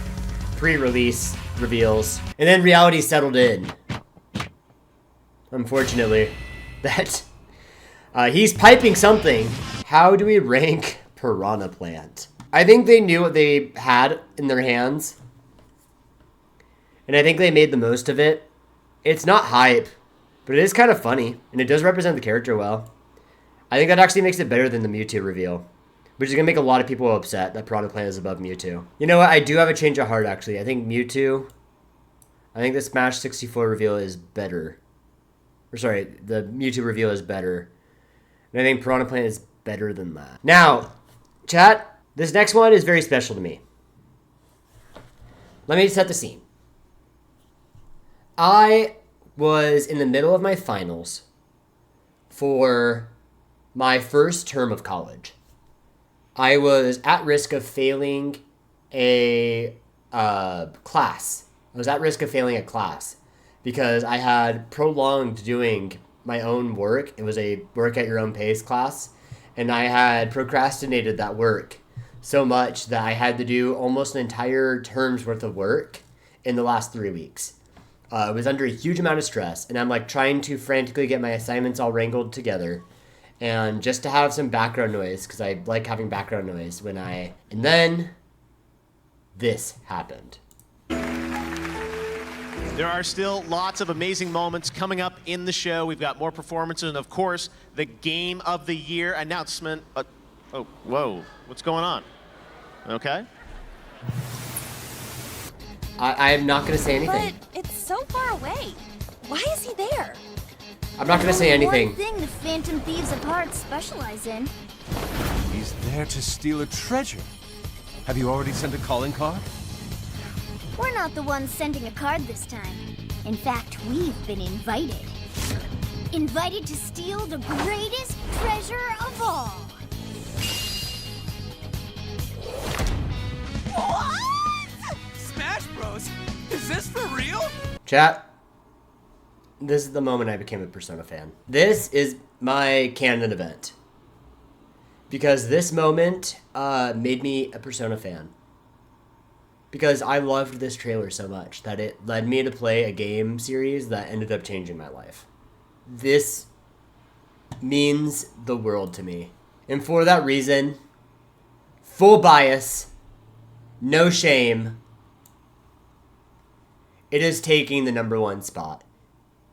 pre-release reveals. And then reality settled in. Unfortunately. That he's piping something. How do we rank Piranha Plant? I think they knew what they had in their hands. And I think they made the most of it. It's not hype, but it is kind of funny. And it does represent the character well. I think that actually makes it better than the Mewtwo reveal. Which is going to make a lot of people upset that Piranha Plant is above Mewtwo. You know what? I do have a change of heart, actually. I think Mewtwo... I think the Smash 64 reveal is better. Or sorry, the Mewtwo reveal is better. And I think Piranha Plant is better than that. Now, chat, this next one is very special to me. Let me set the scene. I was in the middle of my finals for my first term of college. I was at risk of failing a class. I was at risk of failing a class because I had prolonged doing my own work. It was a work at your own pace class. And I had procrastinated that work so much that I had to do almost an entire term's worth of work in the last 3 weeks. I was under a huge amount of stress, and I'm like trying to frantically get my assignments all wrangled together. And just to have some background noise, because I like having background noise when I... And then this happened. There are still lots of amazing moments coming up in the show. We've got more performances and, of course, the Game of the Year announcement. Oh, whoa. What's going on? Okay. I'm not going to say anything. But it's so far away. Why is he there? I'm not going to say anything. One thing the Phantom Thieves of Hearts specialize in. He's there to steal a treasure. Have you already sent a calling card? We're not the ones sending a card this time. In fact, we've been invited. Invited to steal the greatest treasure of all. What? Smash Bros? Is this for real? Chat, this is the moment I became a Persona fan. This is my canon event. Because this moment made me a Persona fan. Because I loved this trailer so much that it led me to play a game series that ended up changing my life. This means the world to me. And for that reason, full bias, no shame, it is taking the #1 spot.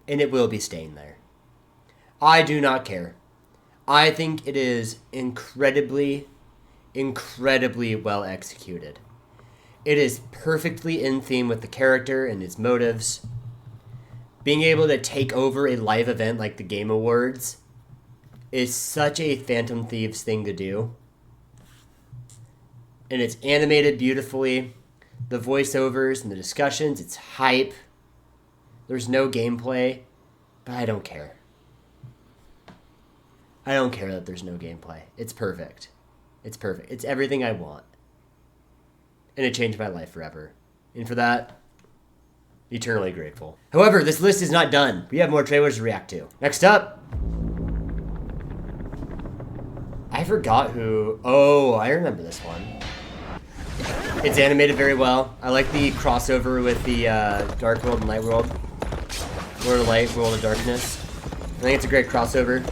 And it will be staying there. I do not care. I think it is incredibly, incredibly well executed. It is perfectly in theme with the character and his motives. Being able to take over a live event like the Game Awards is such a Phantom Thieves thing to do. And it's animated beautifully. The voiceovers and the discussions, it's hype. There's no gameplay, but I don't care. I don't care that there's no gameplay. It's perfect. It's perfect. It's everything I want. And it changed my life forever. And for that, eternally grateful. However, this list is not done. We have more trailers to react to. Next up. I forgot who... Oh, I remember this one. It's animated very well. I like the crossover with the Dark World and Light World. Or Light World of Darkness. I think it's a great crossover.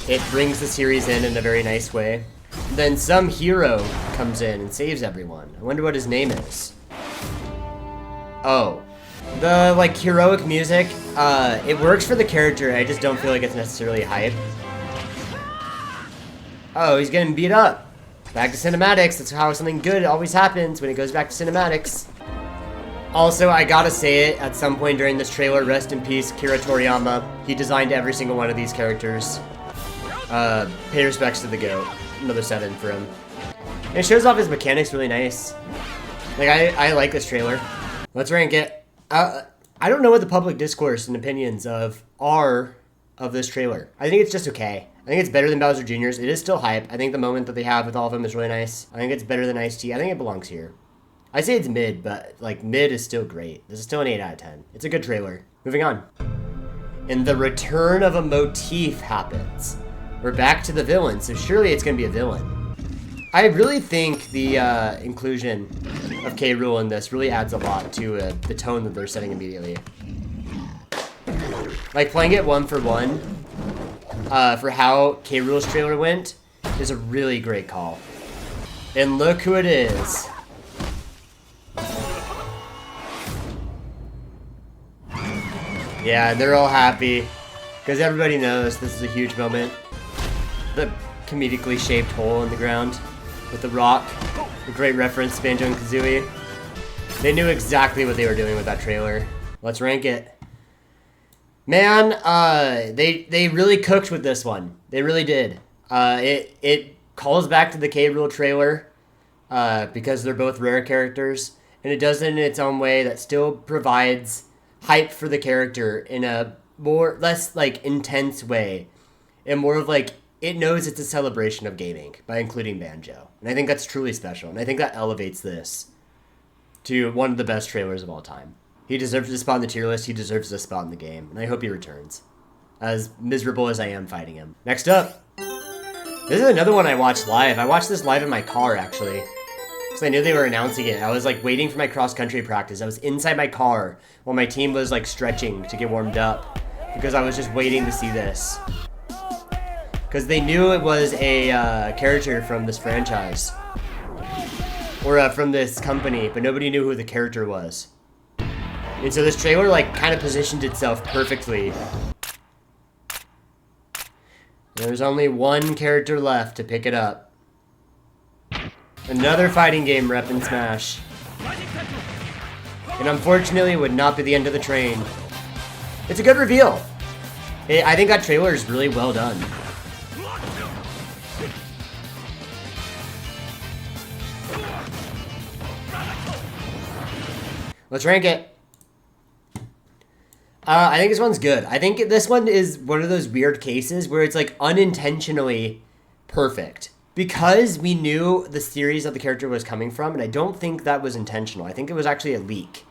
It brings the series in a very nice way. Then some hero comes in and saves everyone. I wonder what his name is. Oh. The, like, heroic music, it works for the character. I just don't feel like it's necessarily hype. Oh, he's getting beat up. Back to cinematics. That's how something good always happens when it goes back to cinematics. Also, I gotta say it, at some point during this trailer, rest in peace, Kira Toriyama. He designed every single one of these characters. Pay respects to the GOAT. Another 7 for him. And it shows off his mechanics really nice. Like, I like this trailer. Let's rank it. I don't know what the public discourse and opinions are of this trailer. I think it's just okay. I think it's better than Bowser Jr.'s. It is still hype. I think the moment that they have with all of them is really nice. I think it's better than Ice-T. I think it belongs here. I say it's mid, but like mid is still great. This is still an 8 out of 10. It's a good trailer. Moving on. And the return of a motif happens. We're back to the villain, so surely it's gonna be a villain. I really think the inclusion of K. Rool in this really adds a lot to the tone that they're setting immediately. Like playing it 1-for-1 for how K. Rool's trailer went is a really great call. And look who it is. Yeah, they're all happy because everybody knows this is a huge moment. The comedically shaped hole in the ground with the rock, a great reference to Banjo and Kazooie. They knew exactly what they were doing with that trailer. Let's rank it. Man, they really cooked with this one. They really did. It calls back to the K. Rool trailer because they're both rare characters, and it does it in its own way that still provides hype for the character in a less like intense way, and more of like it knows it's a celebration of gaming by including Banjo. And I think that's truly special, and I think that elevates this to one of the best trailers of all time. He deserves a spot in the tier list, he deserves a spot in the game, and I hope he returns. As miserable as I am fighting him. Next up, this is another one I watched live. I watched this live in my car, actually. Because I knew they were announcing it. I was like waiting for my cross-country practice. I was inside my car while my team was like stretching to get warmed up. Because I was just waiting to see this. Because they knew it was a character from this franchise. Or from this company, but nobody knew who the character was. And so this trailer like kind of positioned itself perfectly. There's only one character left to pick it up. Another fighting game rep in Smash. And unfortunately it would not be the end of the train. It's a good reveal. I think that trailer is really well done. Let's rank it. I think this one's good. I think this one is one of those weird cases where it's like unintentionally perfect. Because we knew the series that the character was coming from, and I don't think that was intentional. I think it was actually a leak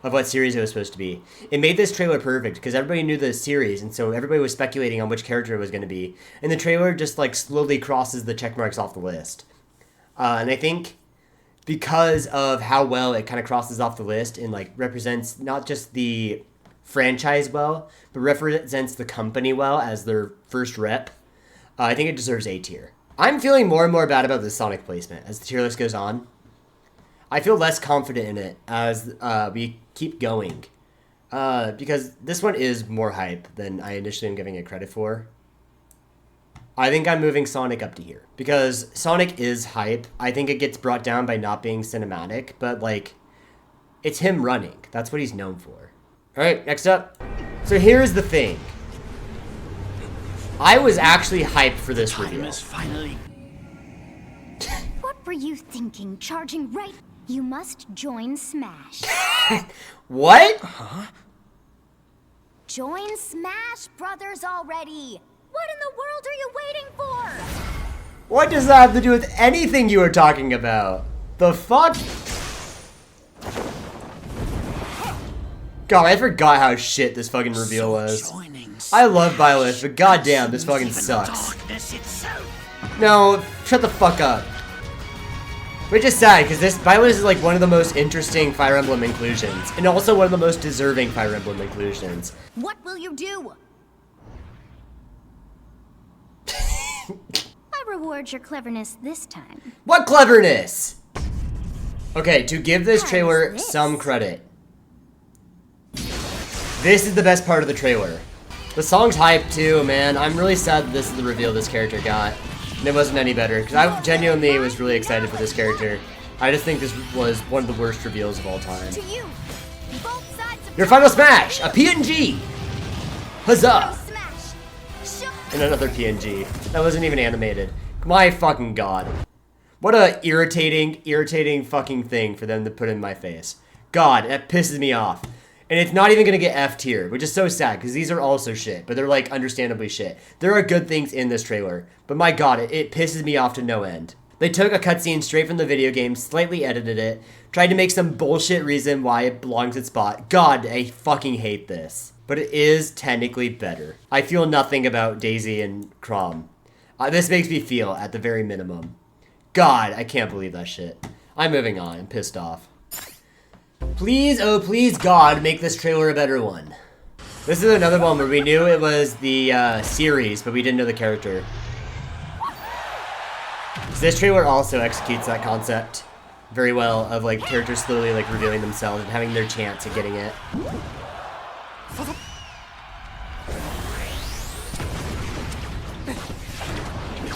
of what series it was supposed to be. It made this trailer perfect because everybody knew the series, and so everybody was speculating on which character it was going to be. And the trailer just like slowly crosses the check marks off the list. And I think because of how well it kind of crosses off the list and like represents not just the franchise well, but represents the company well as their first rep, I think it deserves A tier. I'm feeling more and more bad about the Sonic placement as the tier list goes on. I feel less confident in it as we keep going. Because this one is more hype than I initially am giving it credit for. I think I'm moving Sonic up to here. Because Sonic is hype. I think it gets brought down by not being cinematic, but like, it's him running. That's what he's known for. Alright, next up. So here's the thing. I was actually hyped for this Time reveal. is finally. What were you thinking, charging right? You must join Smash. What? Join Smash Brothers already! What in the world are you waiting for? What does that have to do with anything you were talking about? The fuck? God, I forgot how shit this fucking reveal was. I love Byleth, but goddamn, this fucking sucks. No, shut the fuck up. Which is sad, because this Byleth is like one of the most interesting Fire Emblem inclusions, and also one of the most deserving Fire Emblem inclusions. What will you do? I reward your cleverness this time. What cleverness? Okay, to give this trailer some credit. This is the best part of the trailer. The song's hype too, man. I'm really sad that this is the reveal this character got. And it wasn't any better, because I genuinely was really excited for this character. I just think this was one of the worst reveals of all time. To you, both sides of Your final smash! A PNG! Huzzah! Smash! Show And another PNG. That wasn't even animated. My fucking god. What a irritating fucking thing for them to put in my face. God, that pisses me off. And it's not even gonna get F tier, which is so sad, because these are also shit, but they're like understandably shit. There are good things in this trailer, but my god, it pisses me off to no end. They took a cutscene straight from the video game, slightly edited it, tried to make some bullshit reason why it belongs its spot. God, I fucking hate this. But it is technically better. I feel nothing about Daisy and Chrom. This makes me feel, at the very minimum. God, I can't believe that shit. I'm moving on, I'm pissed off. Please, oh please God, make this trailer a better one. This is another one where we knew it was the series, but we didn't know the character. So this trailer also executes that concept very well, of like characters slowly like revealing themselves and having their chance at getting it.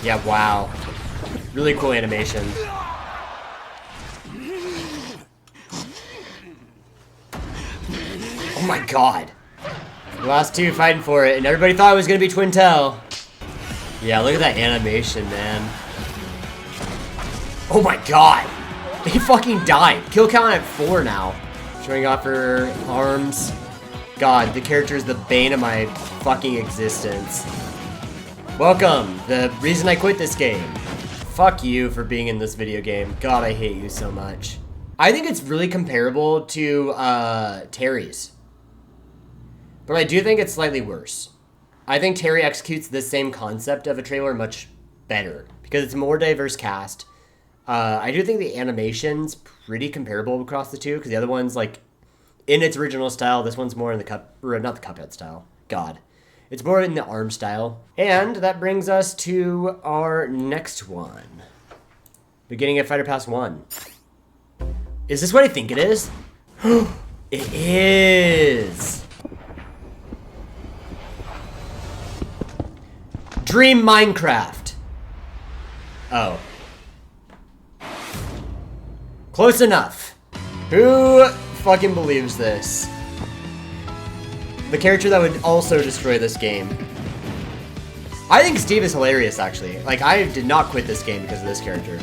Yeah, wow. Really cool animation. Oh my god. The last two fighting for it, and everybody thought it was gonna be Twintelle. Yeah, look at that animation, man. Oh my god. He fucking died. Kill count at 4 now. Showing off her arms. God, the character is the bane of my fucking existence. Welcome, the reason I quit this game. Fuck you for being in this video game. God, I hate you so much. I think it's really comparable to Terry's. But I do think it's slightly worse. I think Terry executes the same concept of a trailer much better, because it's a more diverse cast. I do think the animation's pretty comparable across the two, because the other one's like in its original style. This one's more in the not the Cuphead style. God. It's more in the ARM style. And that brings us to our next one. Beginning at Fighter Pass 1. Is this what I think it is? It is! Dream Minecraft. Oh. Close enough. Who fucking believes this? The character that would also destroy this game. I think Steve is hilarious, actually. Like, I did not quit this game because of this character.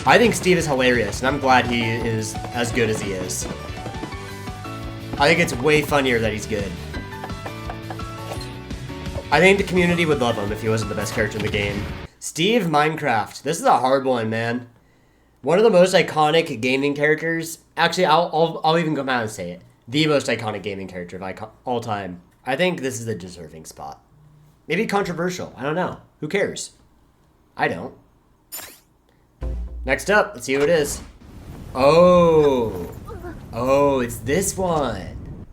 I think Steve is hilarious, and I'm glad he is as good as he is. I think it's way funnier that he's good. I think the community would love him if he wasn't the best character in the game. Steve Minecraft. This is a hard one, man. One of the most iconic gaming characters. Actually, I'll even come out and say it. The most iconic gaming character of all time. I think this is a deserving spot. Maybe controversial. I don't know. Who cares? I don't. Next up, let's see who it is. Oh. Oh, it's this one.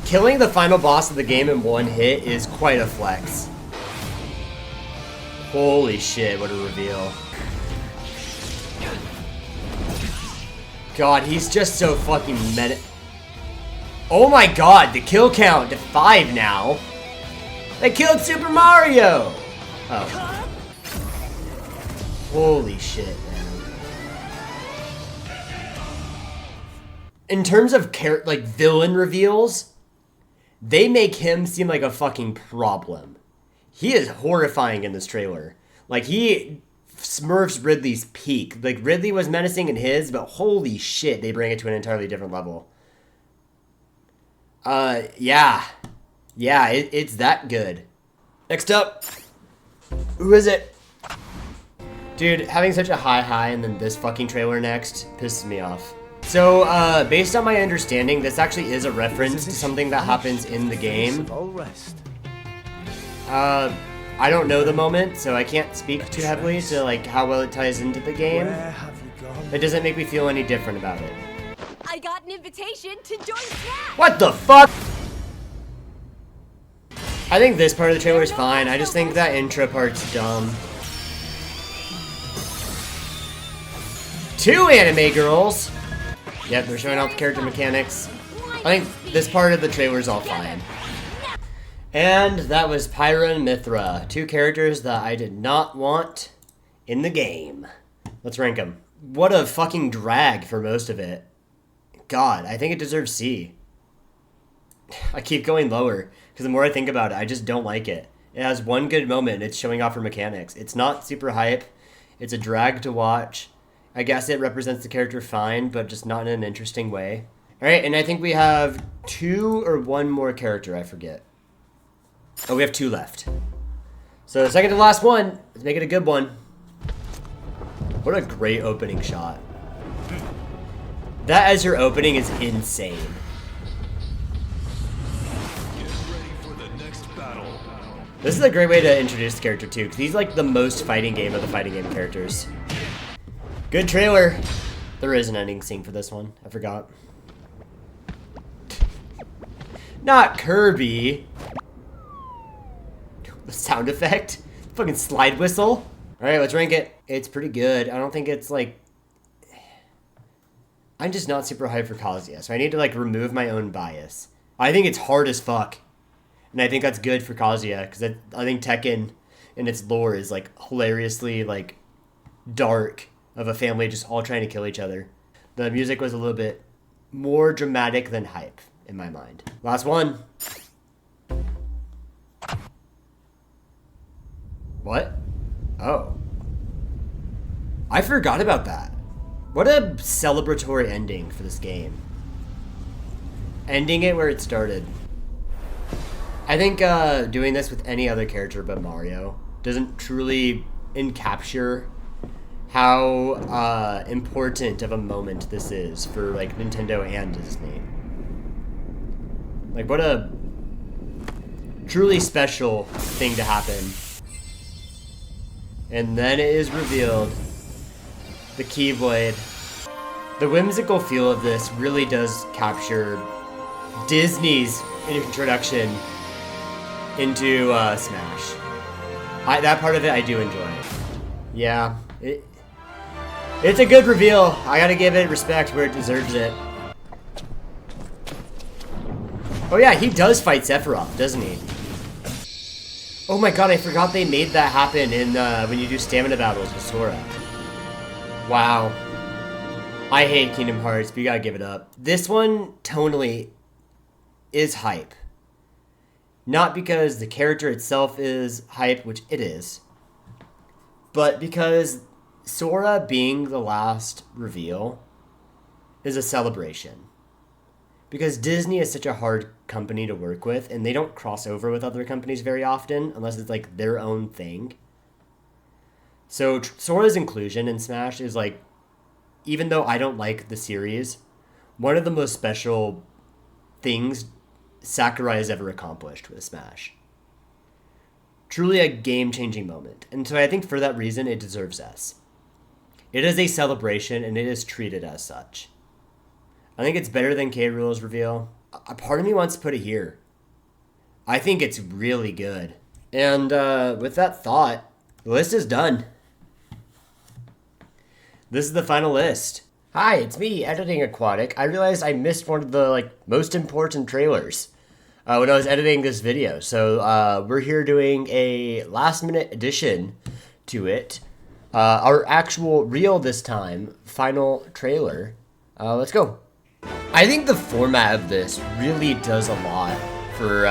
Killing the final boss of the game in one hit is quite a flex. Holy shit, what a reveal. God, he's just so fucking meta. Oh my god, the kill count to 5 now. They killed Super Mario! Oh. Holy shit, man. In terms of like villain reveals, they make him seem like a fucking problem. He is horrifying in this trailer. Like, he smurfs Ridley's peak. Like, Ridley was menacing in his, but holy shit, they bring it to an entirely different level. Yeah. Yeah, it's that good. Next up, who is it? Dude, having such a high and then this fucking trailer next pisses me off. So, based on my understanding, this actually is a reference to something that happens in the game. I don't know the moment, so I can't speak too heavily to like how well it ties into the game. It doesn't make me feel any different about it. I got an invitation to join Snap! What the fuck? I think this part of the trailer is fine. I just think that intro part's dumb. 2 anime girls! Yep, they're showing off the character mechanics. I think this part of the trailer is all fine. And that was Pyra and Mythra, 2 characters that I did not want in the game. Let's rank them. What a fucking drag for most of it. God, I think it deserves C. I keep going lower, because the more I think about it, I just don't like it. It has one good moment, and it's showing off her mechanics. It's not super hype. It's a drag to watch. I guess it represents the character fine, but just not in an interesting way. Alright, and I think we have 2 or 1 more character, I forget. Oh, we have 2 left. So, second to last one. Let's make it a good one. What a great opening shot. That as your opening is insane. This is a great way to introduce the character too, because he's like the most fighting game of the fighting game characters. Good trailer. There is an ending scene for this one. I forgot. Not Kirby. The sound effect. Fucking slide whistle. Alright, let's rank it. It's pretty good. I don't think it's like... I'm just not super hyped for Kazuya, so I need to like remove my own bias. I think it's hard as fuck. And I think that's good for Kazuya, because I think Tekken and its lore is like hilariously like dark of a family just all trying to kill each other. The music was a little bit more dramatic than hype in my mind. Last one. What? Oh. I forgot about that. What a celebratory ending for this game. Ending it where it started. I think doing this with any other character but Mario doesn't truly encapture how important of a moment this is for like Nintendo and Disney. Like what a truly special thing to happen. And then it is revealed. The Keyblade. The whimsical feel of this really does capture Disney's introduction into Smash. That part of it I do enjoy. Yeah, it's a good reveal. I gotta give it respect where it deserves it. Oh yeah, he does fight Sephiroth, doesn't he? Oh my god, I forgot they made that happen in when you do stamina battles with Sora. Wow. I hate Kingdom Hearts, but you gotta give it up. This one, tonally, is hype. Not because the character itself is hype, which it is, but because Sora being the last reveal is a celebration. Because Disney is such a hard company to work with, and they don't cross over with other companies very often, unless it's like their own thing. So Sora's inclusion in Smash is like, even though I don't like the series, one of the most special things Sakurai has ever accomplished with Smash. Truly a game-changing moment. And so I think for that reason, it deserves S. It is a celebration, and it is treated as such. I think it's better than K. Rool's reveal. A part of me wants to put it here. I think it's really good. And with that thought, the list is done. This is the final list. Hi, it's me, Editing Aquatic. I realized I missed one of the most important trailers when I was editing this video. So we're here doing a last-minute addition to it. Our actual real this time final trailer. Let's go. I think the format of this really does a lot for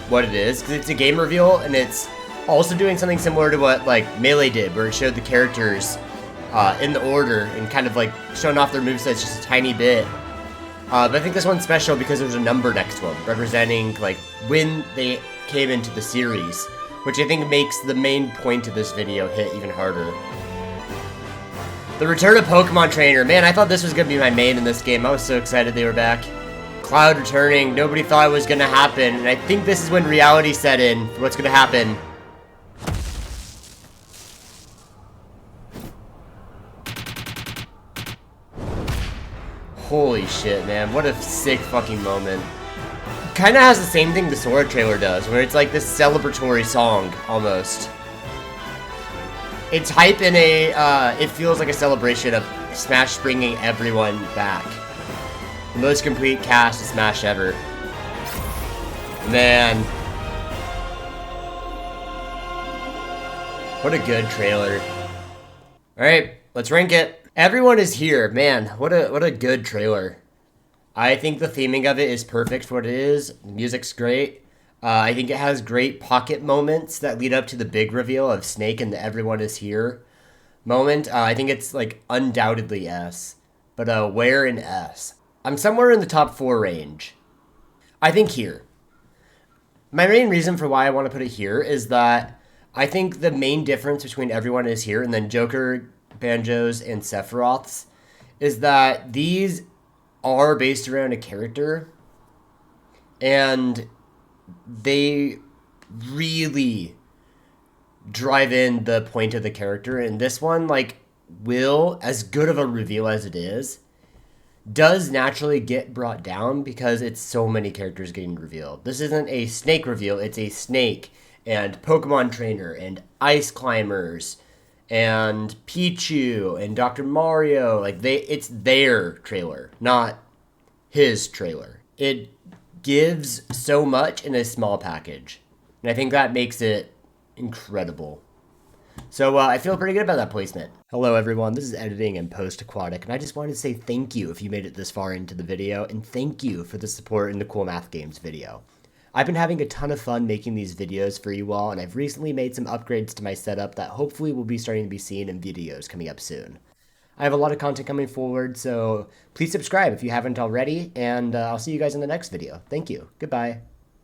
what it is, because it's a game reveal and it's Also doing something similar to what like Melee did, where it showed the characters in the order and kind of like showing off their movesets just a tiny bit. But I think this one's special because there's a number next to them, representing like when they came into the series, which I think makes the main point of this video hit even harder. The return of Pokemon Trainer. Man, I thought this was going to be my main in this game. I was so excited they were back. Cloud returning. Nobody thought it was going to happen. And I think this is when reality set in for what's going to happen. Holy shit, man. What a sick fucking moment. Kind of has the same thing the Sora trailer does, where it's like this celebratory song, almost. It's hype in a, it feels like a celebration of Smash bringing everyone back. The most complete cast of Smash ever. Man. What a good trailer. Alright, let's rank it. Everyone is here. Man, what a good trailer. I think the theming of it is perfect for what it is. The music's great. I think it has great pocket moments that lead up to the big reveal of Snake and the everyone is here moment. I think it's like undoubtedly S, but where in S? I'm somewhere in the top 4 range. I think here. My main reason for why I want to put it here is that I think the main difference between everyone is here and then Joker, Banjos, and Sephiroth's is that these are based around a character and they really drive in the point of the character. And this one, like, will, as good of a reveal as it is, does naturally get brought down because it's so many characters getting revealed. This isn't a Snake reveal, it's a Snake and Pokemon Trainer and Ice Climbers and Pichu and Dr. Mario. Like, it's their trailer, not his trailer. It gives so much in a small package, and I think that makes it incredible. So I feel pretty good about that placement. Hello everyone, this is Editing and Post Aquatic, and I just wanted to say thank you if you made it this far into the video, and thank you for the support in the Cool Math Games video. I've been having a ton of fun making these videos for you all, and I've recently made some upgrades to my setup that hopefully will be starting to be seen in videos coming up soon. I have a lot of content coming forward, so please subscribe if you haven't already, and I'll see you guys in the next video. Thank you. Goodbye.